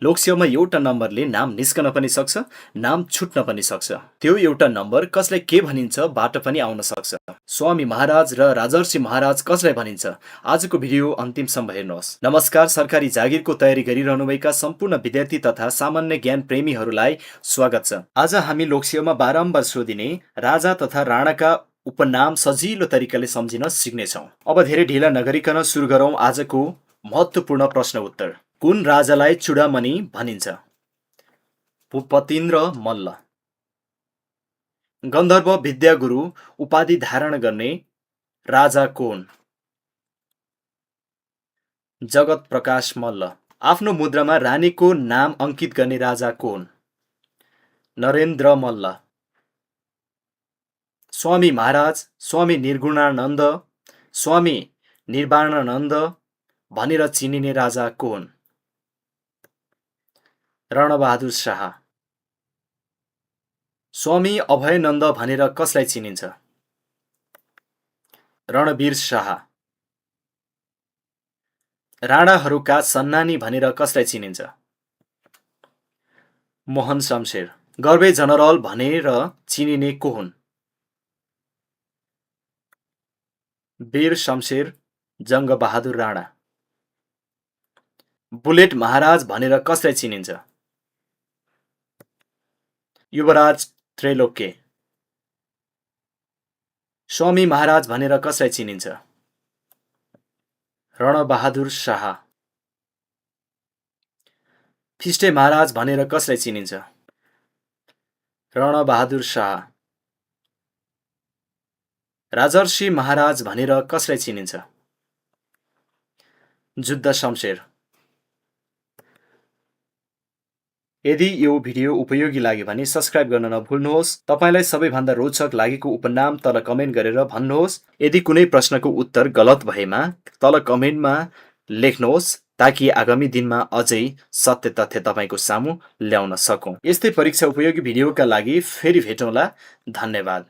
लोकसेवामा एउटा नम्बरले नाम निस्कन पनि सक्छ, नाम छुट्न पनि सक्छ। त्यो एउटा नम्बर कसलाई के भनिन्छ बाट पनि आउन सक्छ। स्वामी महाराज र राजर्षि महाराज कसलाई भनिन्छ? आजको भिडियो अन्तिमसम्म हेर्नुहोस्। नमस्कार, सरकारी जागिरको तयारी गरिरहनुभएका सम्पूर्ण विद्यार्थी तथा सामान्य ज्ञान प्रेमीहरूलाई स्वागत छ। आज हामी लोकसेवामा बारम्बार सोधिने राजा तथा राणाका उपनाम सजिलो तरिकाले सम्झिन सिक्नेछौँ। अब धेरै ढिला नगरिकन सुरु गरौँ आजको महत्त्वपूर्ण प्रश्न उत्तर। कुन राजालाई चूडामणि भनिन्छ? भूपतिन्द्र मल्ल। गन्धर्व विद्यागुरु उपाधि धारण गर्ने राजा कोन? जगत प्रकाश मल्ल। आफ्नो मुद्रामा रानीको नाम अंकित गर्ने राजा कोन? नरेन्द्र मल्ल। स्वामी महाराज, स्वामी निर्गुणानन्द, स्वामी निर्वाणानन्द भनेर चिनिने राजा कोन? रणबहादुर शाह। स्वामी अभयनन्द भनेर कसलाई चिनिन्छ? रणवीर शाह। राणाहरूका सन्नानी भनेर कसलाई चिनिन्छ? मोहन शमशेर। गर्वे जनरल भनेर चिनिने को हुन्? वीर शमशेर जङ्गबहादुर राणा। बुलेट महाराज भनेर कसलाई चिनिन्छ? युवराज त्रैलोक्य। स्वामी महाराज भनेर कसलाई चिनिन्छ? रणबहादुर शाह। फिस्टे महाराज भनेर कसलाई चिनिन्छ? रणबहादुर शाह। राजर्षि महाराज भनेर कसलाई चिनिन्छ? जुद्ध शमशेर। यदि यो भिडियो उपयोगी लाग्यो भने सब्स्क्राइब गर्न नभुल्नुहोस्। तपाईलाई सबैभन्दा रोचक लागेको उपनाम तल कमेन्ट गरेर भन्नुहोस्। यदि कुनै प्रश्नको उत्तर गलत भएमा तल कमेन्टमा लेख्नुहोस् ताकि आगामी दिनमा अझै सत्य तथ्य तपाईको सामु ल्याउन सकौं। यस्तै परीक्षा उपयोगी भिडियोका लागि फेरि भेटौँला। धन्यवाद।